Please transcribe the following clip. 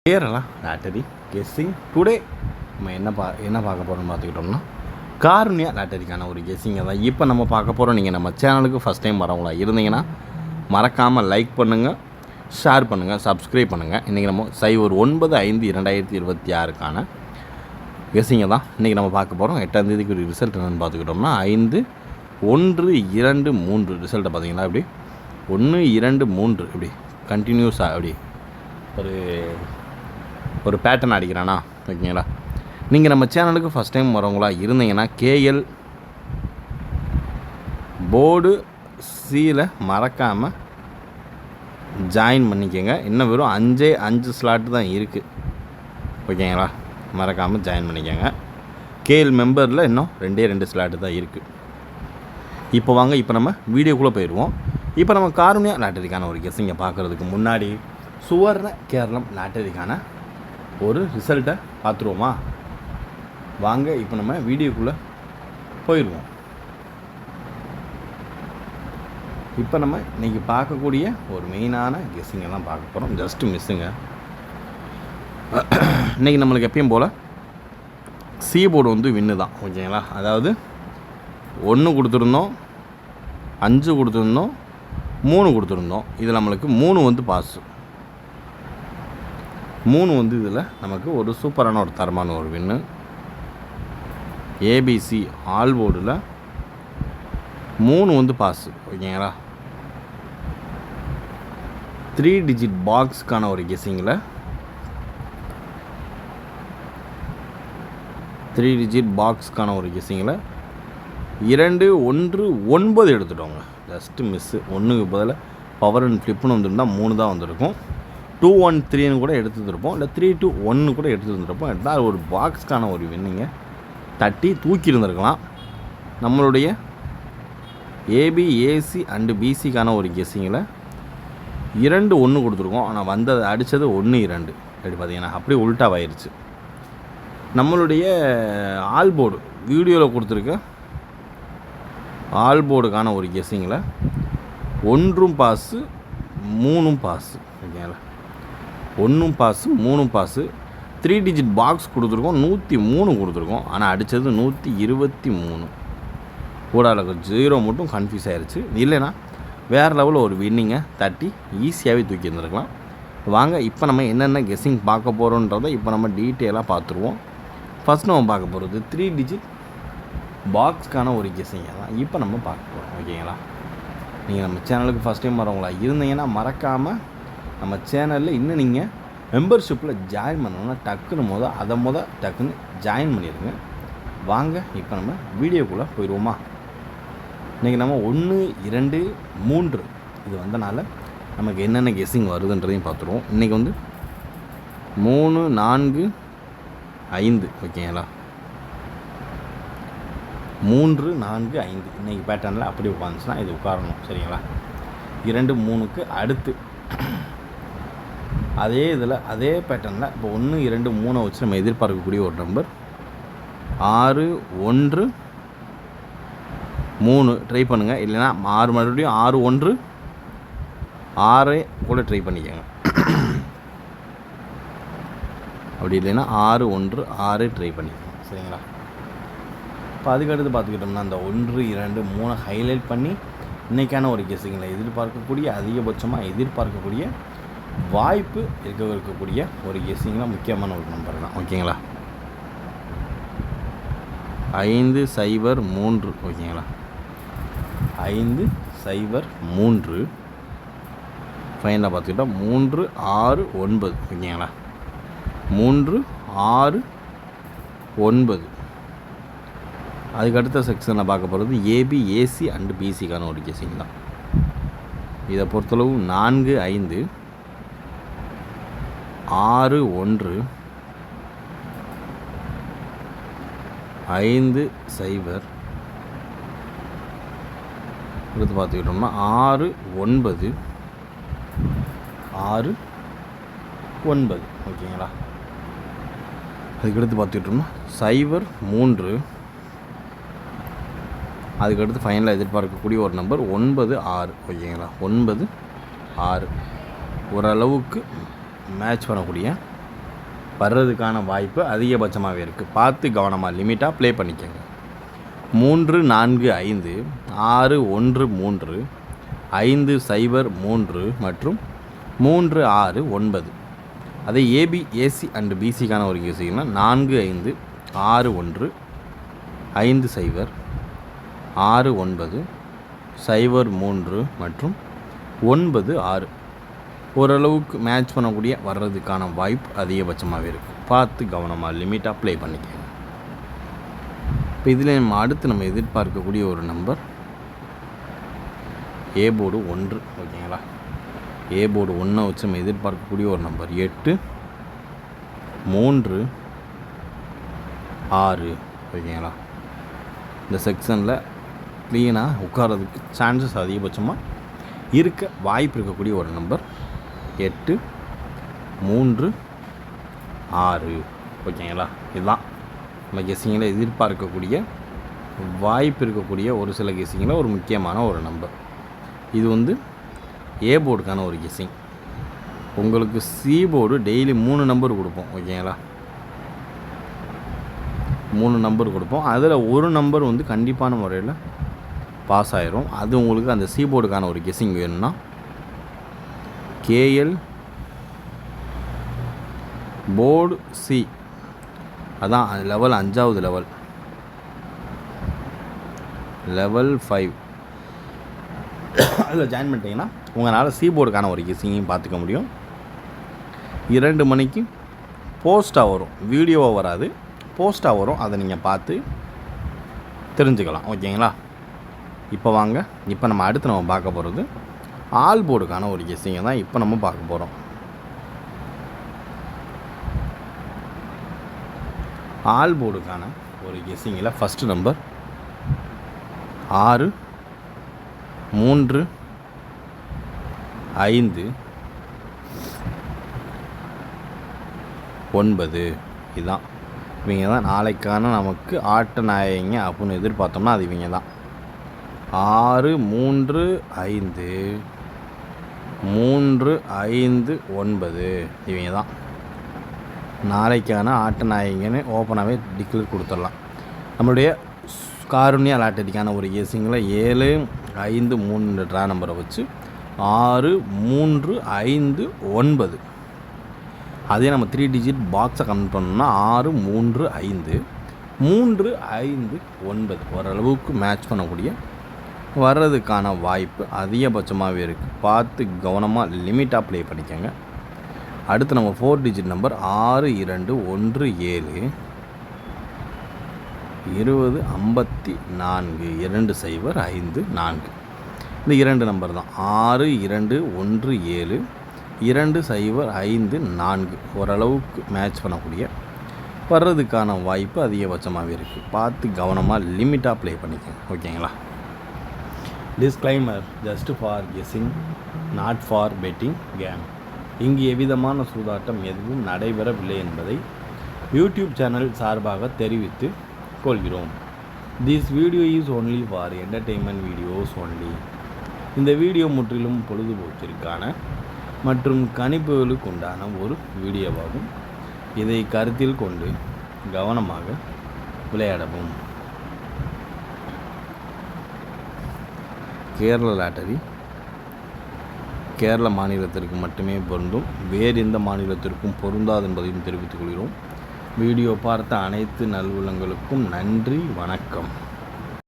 Kerala lottery guessing today நம்ம என்ன பார்க்க போகிறோம்னு பார்த்துக்கிட்டோம்னா காருண்யா லாட்டரிக்கான ஒரு கெஸ்ஸிங்கை தான் இப்போ நம்ம பார்க்க போகிறோம். நீங்கள் நம்ம சேனலுக்கு ஃபஸ்ட் டைம் வரவங்களா இருந்தீங்கன்னா மறக்காமல் லைக் பண்ணுங்கள், ஷேர் பண்ணுங்கள், சப்ஸ்கிரைப் பண்ணுங்கள். இன்றைக்கி நம்ம 09/5/2026க்கான கெஸ்ஸிங்கை தான் இன்றைக்கி நம்ம பார்க்க போகிறோம். 8ஆம் தேதிக்கு ஒரு ரிசல்ட் என்னென்னு பார்த்துக்கிட்டோம்னா 5/1/2/3 ரிசல்ட்டை பார்த்தீங்கன்னா இப்படி 1-2-3 இப்படி கண்டினியூஸாக அப்படி ஒரு பேட்டர்ன் அடிக்கிறானா ஓகேங்களா. நீங்கள் நம்ம சேனலுக்கு ஃபஸ்ட் டைம் வரவங்களா இருந்தீங்கன்னா கேஎல் போர்டு சியில் மறக்காமல் ஜாயின் பண்ணிக்கோங்க. இன்னும் வெறும் 5 ஸ்லாட்டு தான் இருக்குது ஓகேங்களா. மறக்காமல் ஜாயின் பண்ணிக்கோங்க. கேஎல் மெம்பரில் இன்னும் 2 ஸ்லாட்டு தான் இருக்குது. இப்போ வாங்க, இப்போ நம்ம வீடியோக்குள்ளே போயிடுவோம். இப்போ நம்ம காருண்யா லாட்டரிக்கான ஒரு கெஸ்ஸிங்கை பார்க்குறதுக்கு முன்னாடி சுவர்ண கேரளம் லாட்டரிக்கான ஒரு ரிசல்ட்டை பார்த்துருவோமா? வாங்க, இப்போ நம்ம வீடியோக்குள்ளே போயிடுவோம். இப்போ நம்ம இன்றைக்கி பார்க்கக்கூடிய ஒரு மெயினான கெஸ்ஸிங்கை தான் பார்க்க போகிறோம். ஜஸ்ட்டு மிஸ்ஸுங்க. இன்றைக்கி நம்மளுக்கு எப்பயும் போல் சி போர்டு வந்து வின்னு தான் ஓகேங்களா. அதாவது 1 கொடுத்துருந்தோம், 5 கொடுத்துருந்தோம், 3 கொடுத்துருந்தோம். இதில் நம்மளுக்கு 3 வந்து பாஸு. 3 வந்து இதில் நமக்கு ஒரு சூப்பரான ஒரு தரமான ஒரு வின்னு. ஏபிசி ஆல் போர்டில் 3 வந்து பாஸு ஓகேங்களா. 3 டிஜிட் பாக்ஸுக்கான ஒரு கெஸ்ஸிங்கில் 3 டிஜிட் பாக்ஸுக்கான ஒரு கெஸ்ஸிங்கில் 2-1-9 எடுத்துட்டோங்க. Just miss. 1க்கு பதில் பவர் அண்ட் ஃப்ளிப்புன்னு வந்துருந்தால் 3 தான் வந்திருக்கும். 2-1-3ன்னு கூட எடுத்துருப்போம், இல்லை 3-2-1 கூட எடுத்துருந்துருப்போம். எடுத்தால் ஒரு பாக்ஸ்க்கான ஒரு வின்னிங்க தட்டி தூக்கி இருந்திருக்கலாம். நம்மளுடைய ஏபி ஏசி அண்டு பிசிக்கான ஒரு கெஸ்ஸிங்கில் 2-1 கொடுத்துருக்கோம். ஆனால் அடித்தது 1-2 அப்படி பார்த்தீங்கன்னா அப்படியே உல்ட்டாவாயிருச்சு. நம்மளுடைய ஆல் போர்டு வீடியோவில் கொடுத்துருக்க ஆல் போர்டுக்கான ஒரு கெஸ்ஸிங்கில் 1 பாஸு 3 பாஸு ஓகேங்களா. 1 பாஸு 3 பாஸு. 3 டிஜிட் பாக்ஸ் கொடுத்துருக்கோம், 103 கொடுத்துருக்கோம். ஆனால் அடித்தது 123. கூடால 0 மட்டும் கன்ஃபியூஸ் ஆகிருச்சு. இல்லைன்னா வேறு லெவலில் ஒரு வின்னிங்கை தட்டி ஈஸியாகவே தூக்கி இருந்திருக்கலாம். வாங்க, இப்போ நம்ம என்னென்ன கெஸ்ஸிங் பார்க்க போகிறோன்றதை இப்போ நம்ம டீட்டெயிலாக பார்த்துருவோம். ஃபஸ்ட் நம்ம பார்க்க போகிறது 3 டிஜிட் பாக்ஸ்க்கான ஒரு கெஸ்ஸிங்கை தான் இப்போ நம்ம பார்க்க போகிறோம் ஓகேங்களா. நீங்கள் நம்ம சேனலுக்கு ஃபஸ்ட் டைம் வரவங்களா இருந்தீங்கன்னா மறக்காமல் நம்ம சேனலில் இன்னும் நீங்கள் மெம்பர்ஷிப்பில் ஜாயின் பண்ணணும்னா டக்குன்னு ஜாயின் பண்ணிடுங்க. வாங்க, இப்போ நம்ம வீடியோக்குள்ளே போயிடுவோமா? இன்றைக்கி நம்ம 1-2-3 இது வந்தனால நமக்கு என்னென்ன கெஸ்ஸிங் வருதுன்றதையும் பார்த்துருவோம். இன்றைக்கி வந்து 3-4-5 ஓகேங்களா. 3-4-5 இன்றைக்கி பேட்டர்னில் அப்படி உட்காந்துச்சுன்னா இது உட்காரணும் சரிங்களா. 2-3க்கு அடுத்து அதே இதில் அதே பேட்டர்னில் இப்போ 1-2-3 வச்சு நம்ம எதிர்பார்க்கக்கூடிய ஒரு நம்பர் 6-1-3 ட்ரை பண்ணுங்கள். இல்லைன்னா 6 மறுபடியும் 6-1-6 கூட ட்ரை பண்ணிக்கோங்க. அப்படி இல்லைன்னா 6-1-6 ட்ரை பண்ணிக்கோங்க சரிங்களா. இப்போ அதுக்கடுத்து பார்த்துக்கிட்டோம்னா அந்த 1-2-3 ஹைலைட் பண்ணி இன்றைக்கான ஒரு கெஸ்ஸிங்கில் அதிகபட்சமாக எதிர்பார்க்கக்கூடிய வாய்ப்பு இருக்கக்கூடிய ஒரு கெஸ்ஸிங்கில் முக்கியமான ஒரு நம்பர் தான் ஓகேங்களா. 5-0-3 ஓகேங்களா. 5-0-3 ஃபைனலாக பார்த்துக்கிட்டோம் 3-6-9 ஓகேங்களா. 3-6-9. அதுக்கு அடுத்த செக்ஷனில் பார்க்க போகிறது ஏபி ஏசி அண்டு பிசிக்கான ஒரு கெஸ்ஸிங் தான். இதை பொறுத்தளவு 4-5 6-1 5-0 அடுத்து பார்த்துக்கிட்டோம்னா 6-9 6-9 ஓகேங்களா. அதுக்கடுத்து பார்த்துக்கிட்டோம்னா 0-3. அதுக்கடுத்து ஃபைனலாக எதிர்பார்க்கக்கூடிய ஒரு நம்பர் 9-6 ஓகேங்களா. 9-6 ஓரளவுக்கு மேட்ச் பண்ணக்கூடிய வர்றதுக்கான வாய்ப்பு அதிகபட்சமாகவே இருக்குது. பார்த்து கவனமாக லிமிட்டாக ப்ளே பண்ணிக்கோங்க. 3 4 5 6 1 3 5 0 3 மற்றும் 3 6 9. அதே ஏபி ஏசி அண்டு பிசிக்கான ஒரு கேசிங்கன்னா 4 5 6 1 5 0 6 9 0 3 மற்றும் 9 6. ஓரளவுக்கு மேட்ச் பண்ணக்கூடிய வர்றதுக்கான வாய்ப்பு அதிகபட்சமாகவே இருக்குது. பார்த்து கவனமாக லிமிட்டாக ப்ளே பண்ணிக்கோங்க. இப்போ இதில் நம்ம எதிர்பார்க்கக்கூடிய ஒரு நம்பர் ஏ போர்டு 1. ஓகேங்களா? ஏ போர்டு 1 வச்சு நம்ம எதிர்பார்க்கக்கூடிய ஒரு நம்பர் 8 3 6. ஓகேங்களா? இந்த செக்ஷனில் க்ளீனாக உட்காரதுக்கு சான்சஸ் அதிகபட்சமாக இருக்க வாய்ப்பு இருக்கக்கூடிய ஒரு நம்பர் 8 3 6. ஓகேங்களா? இதுதான் நம்ம கெஸ்ஸிங்கில் எதிர்பார்க்கக்கூடிய வாய்ப்பு இருக்கக்கூடிய ஒரு சில கெஸ்ஸிங்கில் ஒரு முக்கியமான ஒரு நம்பர். இது ஏ போர்டுக்கான ஒரு கெஸ்ஸிங். உங்களுக்கு சி போர்டு டெய்லி 3 நம்பர் கொடுப்போம். ஓகேங்களா? 3 நம்பர் கொடுப்போம். அதில் ஒரு நம்பர் கண்டிப்பான முறையில் பாஸ் ஆயிரும். அது உங்களுக்கு அந்த சி போர்டுக்கான ஒரு கெஸ்ஸிங் வேணும்னா கேஎல் போர்டு சி, அதான் லெவல் 5வது லெவல் 5 அதில் ஜாயின் பண்ணிட்டீங்கன்னா உங்களால் சி போர்டுக்கான ஒரு கெஸ்ஸிங்கையும் பார்த்துக்க முடியும். 2 மணிக்கு போஸ்ட்டாக வரும், வீடியோவாக வராது, போஸ்ட்டாக வரும். அதை நீங்கள் பார்த்து தெரிஞ்சுக்கலாம். ஓகேங்களா? இப்போ வாங்க, இப்போ நம்ம பார்க்க போகிறது ஆல் போர்டுக்கான ஒரு கெஸ்ஸிங்கை தான் இப்போ நம்ம பார்க்க போகிறோம். ஆல் போர்டுக்கான ஒரு கெஸ்ஸிங்கில் ஃபஸ்ட்டு நம்பர் 6 3 5 9. இதுதான் இவங்க தான் நாளைக்கான நமக்கு ஆட்ட நாயகங்க அப்படின்னு எதிர்பார்த்தோம்னா அது இவங்க தான். 6 3 5 3 5 9 இவங்க தான் நாளைக்கான ஆட்ட நாயகன்னு ஓப்பனாகவே டிக்ளேர் கொடுத்துடலாம். நம்மளுடைய காருண்யா லாட்டரிக்கான ஒரு கேசிங்கில் 7 5 3 ட்ரா நம்பரை வச்சு 6 3 5 9. அதே நம்ம 3 டிஜிட் பாக்ஸை கனெக்ட் பண்ணோம்னா 6 3 5 3 5 9 ஓரளவுக்கு மேட்ச் பண்ணக்கூடிய வர்றதுக்கான வாய்ப்பு அதிகபட்சமாகவே இருக்குது. பார்த்து கவனமாக லிமிட்டாக ப்ளே பண்ணிக்கோங்க. அடுத்து நம்ம 4 டிஜிட் நம்பர் 6 2 1 7 20 54 2 0 5 4. இந்த 2 நம்பர் தான் 6 2 1 7 2 0 5 4 ஓரளவுக்கு மேட்ச் பண்ணக்கூடிய வர்றதுக்கான வாய்ப்பு அதிகபட்சமாகவே இருக்குது. பார்த்து கவனமாக லிமிட்டாக ப்ளே பண்ணிக்கோங்க. ஓகேங்களா? Disclaimer, just for guessing, not for betting game. இங்கு எவ்விதமான சூதாட்டம் எதுவும் நடைபெறவில்லை என்பதை யூடியூப் சேனல் சார்பாக தெரிவித்து கொள்கிறோம். This video is only for entertainment videos only. இந்த வீடியோ முற்றிலும் பொழுதுபோக்கிற்கான மற்றும் கணிப்புகளுக்கு உண்டான ஒரு வீடியோவாகும். இதை கருத்தில் கொண்டு கவனமாக விளையாடவும். கேரள லாட்டரி கேரள மாநிலத்திற்கு மட்டுமே பொருந்தும், வேறு எந்த மாநிலத்திற்கும் பொருந்தாது என்பதையும் தெரிவித்துக் கொள்கிறோம். வீடியோ பார்த்த அனைத்து நல்வுள்ளங்களுக்கும் நன்றி, வணக்கம்.